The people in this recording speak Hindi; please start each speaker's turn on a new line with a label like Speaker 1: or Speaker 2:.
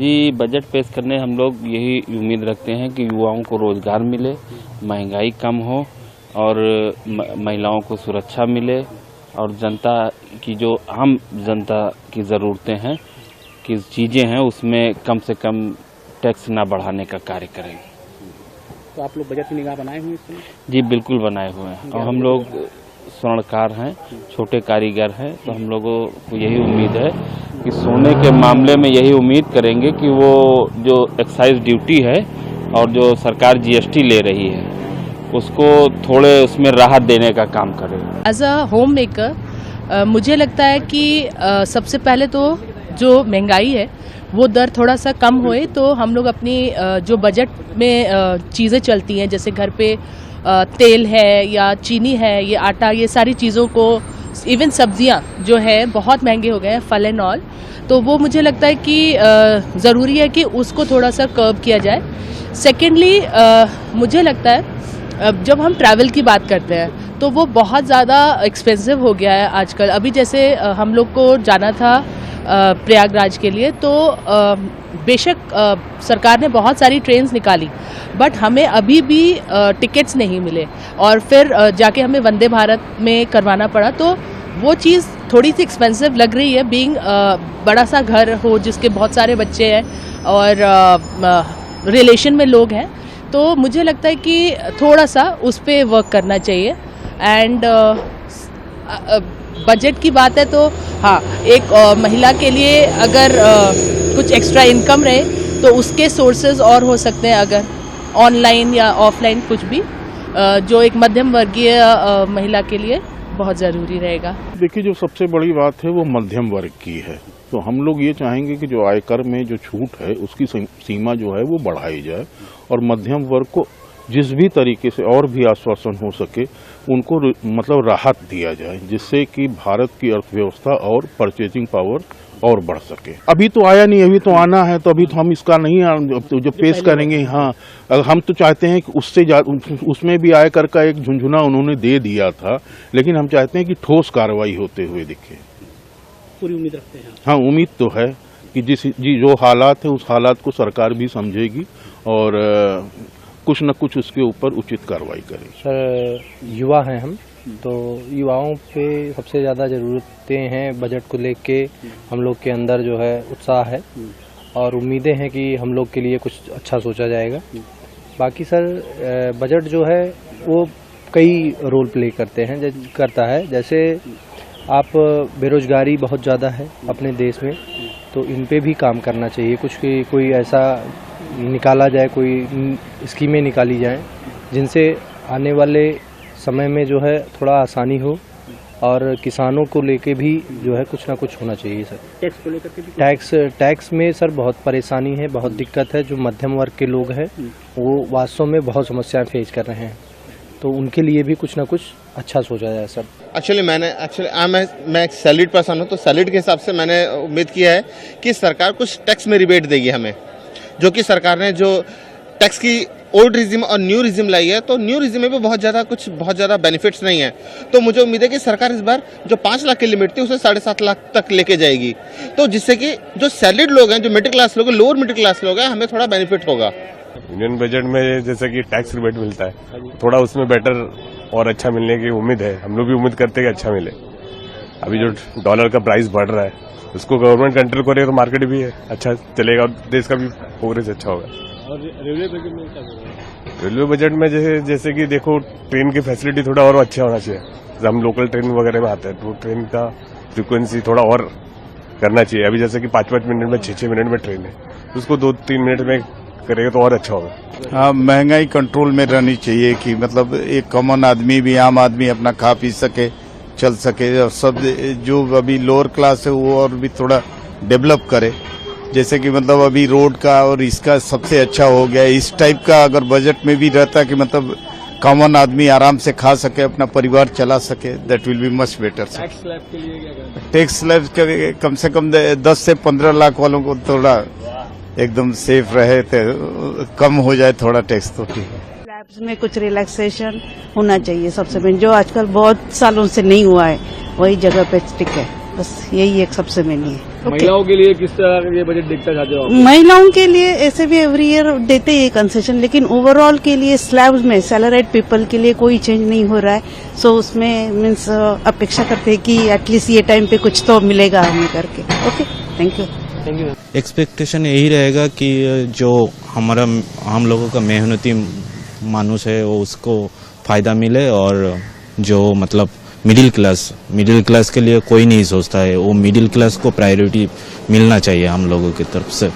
Speaker 1: जी, बजट पेश करने हम लोग यही उम्मीद रखते हैं कि युवाओं को रोजगार मिले, महंगाई कम हो और महिलाओं को सुरक्षा मिले और जनता की जो आम जनता की ज़रूरतें हैं कि चीज़ें हैं उसमें कम से कम टैक्स ना बढ़ाने का कार्य करें।
Speaker 2: तो आप लोग बजट में निगाह बनाए हुए हैं? जी
Speaker 1: बिल्कुल बनाए हुए हैं और हम लोग स्वर्णकार हैं, छोटे कारीगर हैं, तो हम लोगों को यही उम्मीद है कि सोने के मामले में यही उम्मीद करेंगे कि वो जो एक्साइज ड्यूटी है और जो सरकार जीएसटी ले रही है उसको थोड़े उसमें राहत देने का काम करे।
Speaker 3: एज अ होम मेकर मुझे लगता है कि सबसे पहले तो जो महंगाई है वो दर थोड़ा सा कम होए तो हम लोग अपनी जो बजट में चीज़ें चलती हैं जैसे घर पे तेल है या चीनी है, ये आटा, ये सारी चीज़ों को, इवन सब्जियां जो है बहुत महंगे हो गए हैं, फल एंड ऑल, तो वो मुझे लगता है कि ज़रूरी है कि उसको थोड़ा सा कर्ब किया जाए। सेकेंडली मुझे लगता है जब हम ट्रैवल की बात करते हैं तो वो बहुत ज़्यादा एक्सपेंसिव हो गया है आजकल। अभी जैसे हम लोग को जाना था प्रयागराज के लिए तो बेशक सरकार ने बहुत सारी ट्रेन्स निकाली बट हमें अभी भी टिकट्स नहीं मिले और फिर जाके हमें वंदे भारत में करवाना पड़ा, तो वो चीज़ थोड़ी सी एक्सपेंसिव लग रही है। बीइंग बड़ा सा घर हो जिसके बहुत सारे बच्चे हैं और रिलेशन में लोग हैं, तो मुझे लगता है कि थोड़ा सा उस पर वर्क करना चाहिए। एंड बजट की बात है तो हाँ, एक महिला के लिए अगर कुछ एक्स्ट्रा इनकम रहे तो उसके सोर्सेज और हो सकते हैं, अगर ऑनलाइन या ऑफलाइन कुछ भी, जो एक मध्यम वर्गीय महिला के लिए बहुत ज़रूरी रहेगा।
Speaker 4: देखिए, जो सबसे बड़ी बात है वो मध्यम वर्ग की है, तो हम लोग ये चाहेंगे कि जो आयकर में जो छूट है उसकी सीमा जो है वो बढ़ाई जाए और मध्यम वर्ग को जिस भी तरीके से और भी आश्वासन हो सके उनको मतलब राहत दिया जाए, जिससे कि भारत की अर्थव्यवस्था और परचेजिंग पावर और बढ़ सके। अभी तो आया नहीं, अभी तो आना है, तो अभी तो हम इसका नहीं तो जो पेश करेंगे। हाँ, हम तो चाहते हैं कि उसमें भी आयकर का एक झुंझुना उन्होंने दे दिया था, लेकिन हम चाहते हैं कि ठोस कार्रवाई होते हुए दिखे।
Speaker 2: पूरी उम्मीद रखते हैं?
Speaker 4: हाँ, उम्मीद तो है कि जो हालात है उस हालात को सरकार भी समझेगी और कुछ न कुछ उसके ऊपर उचित कार्रवाई करें।
Speaker 5: सर, युवा हैं हम, तो युवाओं पे सबसे ज़्यादा ज़रूरतें हैं। बजट को लेके हम लोग के अंदर जो है उत्साह है और उम्मीदें हैं कि हम लोग के लिए कुछ अच्छा सोचा जाएगा। बाकी सर, बजट जो है वो कई रोल प्ले करता है। जैसे आप बेरोजगारी बहुत ज़्यादा है अपने देश में, तो इन पे भी काम करना चाहिए। कोई ऐसा निकाला जाए, कोई स्कीमें निकाली जाएं जिनसे आने वाले समय में जो है थोड़ा आसानी हो और किसानों को लेके भी जो है कुछ ना कुछ होना चाहिए। सर,
Speaker 2: टैक्स को लेकर के भी
Speaker 5: टैक्स में सर बहुत परेशानी है, बहुत दिक्कत है। जो मध्यम वर्ग के लोग हैं वो वास्तव में बहुत समस्याएं फेस कर रहे हैं, तो उनके लिए भी कुछ ना कुछ अच्छा सोचा जाए। सर,
Speaker 6: मैं एक सैलरीड पर्सन हूँ, तो सैलरीड के हिसाब से मैंने उम्मीद किया है कि सरकार कुछ टैक्स में रिबेट देगी हमें, जो कि सरकार ने जो टैक्स की ओल्ड रिजिम और न्यू रिजिम लाई है, तो न्यू रिजिम में भी बहुत ज़्यादा बेनिफिट्स नहीं है। तो मुझे उम्मीद है कि सरकार इस बार जो 5 लाख की लिमिट थी उसे 7.5 लाख तक लेके जाएगी, तो जिससे कि जो सैलरीड लोग हैं, जो मिडिल क्लास लोग हैं, लोअर मिडिल क्लास लोग हैं, हमें थोड़ा बेनिफिट होगा।
Speaker 7: इंडियन बजट में जैसे कि टैक्स रिबेट मिलता है, थोड़ा उसमें बेटर और अच्छा मिलने की उम्मीद है। हम लोग भी उम्मीद करते हैं कि अच्छा मिले। अभी जो डॉलर का प्राइस बढ़ रहा है उसको गवर्नमेंट कंट्रोल करे तो मार्केट भी अच्छा चलेगा और देश का भी प्रोग्रेस अच्छा होगा।
Speaker 2: और रेलवे बजट में क्या होगा?
Speaker 7: रेलवे बजट में जैसे कि देखो, ट्रेन की फैसिलिटी थोड़ा और अच्छा होना चाहिए। जब हम लोकल ट्रेन वगैरह में आते हैं तो ट्रेन का फ्रीक्वेंसी थोड़ा और करना चाहिए। अभी जैसे कि 5-5 मिनट में 6-6 मिनट में ट्रेन है, उसको 2-3 मिनट में करेगा तो और अच्छा होगा।
Speaker 8: हाँ, महंगाई कंट्रोल में रहनी चाहिए कि मतलब एक कॉमन आदमी भी, आम आदमी अपना खा पी सके, चल सके, और सब जो अभी लोअर क्लास है वो और भी थोड़ा डेवलप करे। जैसे कि मतलब अभी रोड का और इसका सबसे अच्छा हो गया। इस टाइप का अगर बजट में भी रहता कि मतलब कॉमन आदमी आराम से खा सके, अपना परिवार चला सके, that will be much better.
Speaker 2: Tax slab के लिए क्या करना?
Speaker 8: टैक्स स्लैब के कम से कम 10 से 15 लाख वालों को थोड़ा एकदम सेफ रहे, तो कम हो जाए थोड़ा टैक्स तो ठीक है।
Speaker 9: स्लैब्स में कुछ रिलैक्सेशन होना चाहिए सबसे मेन, जो आजकल बहुत सालों से नहीं हुआ है, वही जगह पे टिक है, बस यही एक सबसे मेन है।
Speaker 2: महिलाओं के लिए किस तरह का ये बजट देखना चाहते हो आप?
Speaker 9: महिलाओं के लिए ऐसे भी एवरी ईयर देते हैं कंसेशन, लेकिन ओवरऑल के लिए स्लैब्स में सैलरीड पीपल के लिए कोई चेंज नहीं हो रहा है। सो उसमें मीन्स अपेक्षा करते हैं कि एटलीस्ट ये टाइम पे कुछ तो मिलेगा हमें करके। Okay, thank you.
Speaker 10: एक्सपेक्टेशन यही रहेगा कि जो हम लोगों का मेहनती मानुष है वो उसको फायदा मिले, और जो मतलब मिडिल क्लास के लिए कोई नहीं सोचता है, वो मिडिल क्लास को प्रायोरिटी मिलना चाहिए हम लोगों की तरफ से।